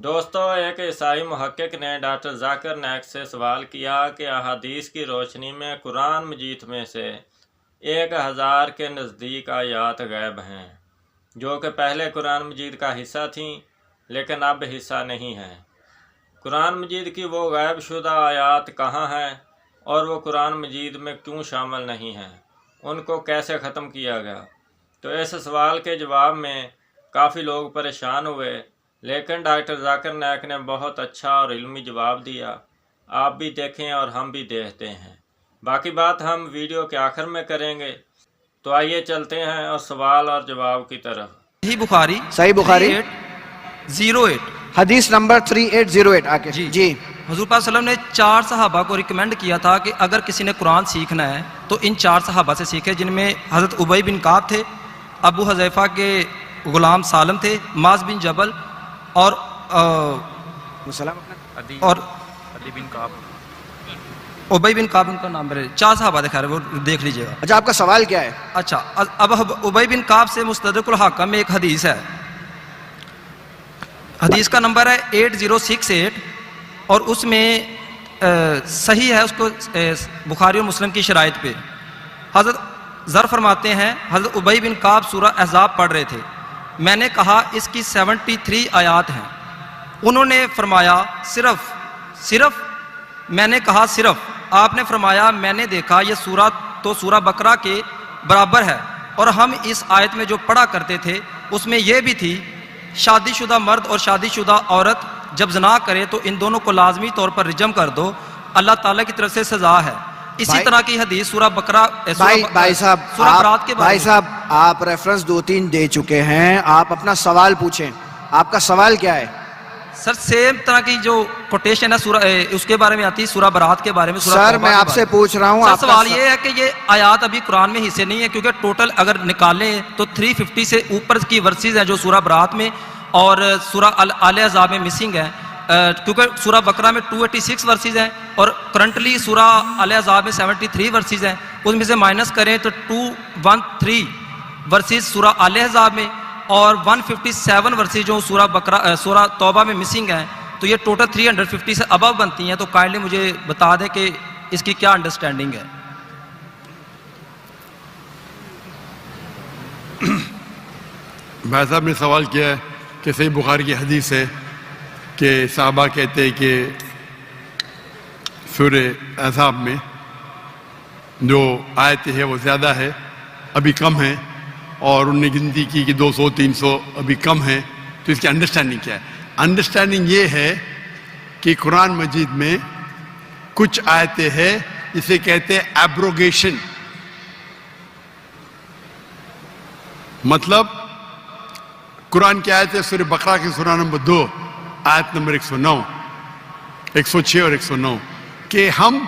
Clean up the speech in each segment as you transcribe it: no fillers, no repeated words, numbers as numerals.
دوستو، ایک عیسائی محقق نے ڈاکٹر ذاکر نائک سے سوال کیا کہ احادیث کی روشنی میں قرآن مجید میں سے 1000 کے نزدیک آیات غائب ہیں جو کہ پہلے قرآن مجید کا حصہ تھیں لیکن اب حصہ نہیں ہیں۔ قرآن مجید کی وہ غائب شدہ آیات کہاں ہیں اور وہ قرآن مجید میں کیوں شامل نہیں ہیں؟ ان کو کیسے ختم کیا گیا؟ تو اس سوال کے جواب میں کافی لوگ پریشان ہوئے، لیکن ڈاکٹر ذاکر نائک نے بہت اچھا اور علمی جواب دیا۔ آپ بھی دیکھیں اور ہم بھی دیکھتے ہیں، باقی بات ہم ویڈیو کے آخر میں کریں گے۔ تو آئیے چلتے ہیں اور سوال اور جواب کی طرف۔ صحیح بخاری 08 حدیث نمبر 3808 آکے جی حضور پاک صلی اللہ علیہ وسلم نے 4 صحابہ کو ریکمینڈ کیا تھا کہ اگر کسی نے قرآن سیکھنا ہے تو ان 4 صحابہ سے سیکھے، جن میں حضرت ابی بن کعب تھے، ابو حذیفہ کے غلام سالم تھے، معاذ بن جبل اور ابی بن کعب ان کا نام ہے۔ 4 صحابہ دکھا رہے، وہ دیکھ لیجئے گا۔ اچھا، آپ کا سوال کیا ہے؟ اچھا، اب ابی بن کعب سے مستدرک الحاکم میں ایک حدیث ہے، حدیث کا نمبر ہے 8068 اور اس میں صحیح ہے، اس کو بخاری اور مسلم کی شرائط پہ۔ حضرت ذر فرماتے ہیں حضرت ابی بن کعب سورہ احزاب پڑھ رہے تھے، میں نے کہا اس کی 73 آیات ہیں، انہوں نے فرمایا صرف میں نے کہا صرف، آپ نے فرمایا میں نے دیکھا یہ سورہ تو سورہ بقرہ کے برابر ہے، اور ہم اس آیت میں جو پڑھا کرتے تھے اس میں یہ بھی تھی شادی شدہ مرد اور شادی شدہ عورت جب زنا کرے تو ان دونوں کو لازمی طور پر رجم کر دو، اللہ تعالیٰ کی طرف سے سزا ہے۔ اسی طرح کی حدیث سورہ بقرہ بھائی صاحب آپ ریفرنس 2-3 دے چکے ہیں، آپ اپنا سوال پوچھیں۔ آپ کا سوال کیا ہے؟ سر سیم طرح کی جو کوٹیشن ہے سورہ اس کے بارے میں آتی ہے، سورہ برات کے بارے میں۔ سر میں آپ سے پوچھ رہا ہوں، سوال یہ ہے کہ یہ آیات ابھی قرآن میں حصے نہیں ہے، کیونکہ ٹوٹل اگر نکالیں تو 350 سے اوپر کی ورسز ہیں جو سورہ برات میں اور سورہ آل احزاب میں مسنگ ہے، کیونکہ سورہ بقرہ میں 286 ورسز ہیں اور کرنٹلی سورہ آل احزاب میں 73 ورسز ہیں، اس میں سے مائنس کریں تو 213 ورسز سورہ آل احزاب میں اور 157 ورسز جو سورہ توبہ میں مسنگ ہیں، تو یہ ٹوٹل 350 سے ابو بنتی ہیں۔ تو کائنڈلی مجھے بتا دیں کہ اس کی کیا انڈرسٹینڈنگ ہے۔ بھائی صاحب نے سوال کیا ہے کہ صحیح بخاری کی حدیث ہے کہ صحابہ کہتے ہیں کہ سورہ احزاب میں جو آیتیں ہیں وہ زیادہ ہے، ابھی کم ہیں، اور انہوں نے گنتی کی کہ 200-300 ابھی کم ہیں۔ تو اس کی انڈرسٹینڈنگ کیا ہے؟ انڈرسٹینڈنگ یہ ہے کہ قرآن مجید میں کچھ آیتیں ہیں جسے کہتے ہیں ایبروگیشن، مطلب قرآن کی آیت ہے سورہ بقرہ کی سورہ نمبر 2 آیت نمبر 109، 106 اور 109 کہ ہم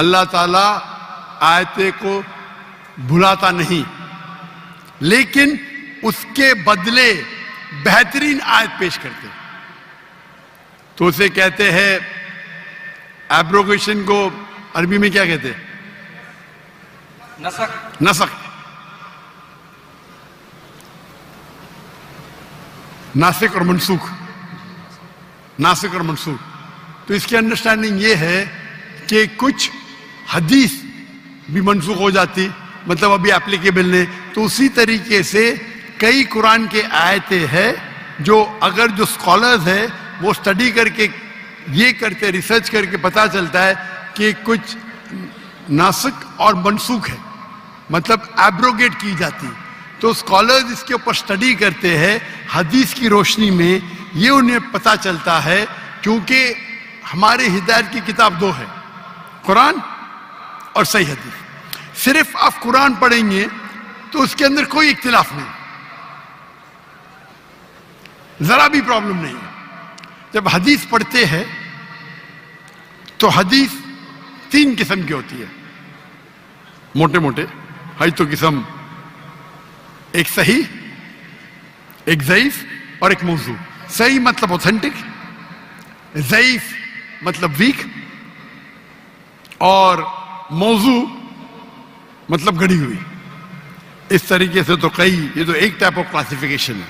اللہ تعالیٰ آیتیں کو بھلاتا نہیں، لیکن اس کے بدلے بہترین آیت پیش کرتے، تو اسے کہتے ہیں ایبروگیشن کو عربی میں کیا کہتے ہیں؟ نسخ، ناسخ اور منسوخ، ناسخ اور منسوخ۔ تو اس کی انڈرسٹینڈنگ یہ ہے کہ کچھ حدیث بھی منسوخ ہو جاتی، مطلب ابھی اپلیکیبل نہیں، تو اسی طریقے سے کئی قرآن کے آیتیں ہیں جو اگر جو اسکالرز ہیں وہ اسٹڈی کر کے یہ کرتے، ریسرچ کر کے پتہ چلتا ہے کہ کچھ ناسخ اور منسوخ ہے، مطلب ایبروگیٹ کی جاتی، تو اسکالرز اس کے اوپر اسٹڈی کرتے ہیں حدیث کی روشنی میں، یہ انہیں پتہ چلتا ہے، کیونکہ ہماری ہدایت کی کتاب 2 ہے، قرآن اور صحیح حدیث۔ صرف آپ قرآن پڑھیں گے تو اس کے اندر کوئی اختلاف نہیں، ذرا بھی پرابلم نہیں ہے۔ جب حدیث پڑھتے ہیں تو حدیث 3 قسم کی ہوتی ہے، موٹے موٹے ہے تو قسم، ایک صحیح، ایک ضعیف اور ایک موضوع۔ صحیح مطلب اوتھینٹک، ضعیف مطلب ویک، اور موضوع مطلب گڑی ہوئی۔ اس طریقے سے تو کئی، یہ تو ایک ٹائپ آف کلاسیفیکیشن ہے۔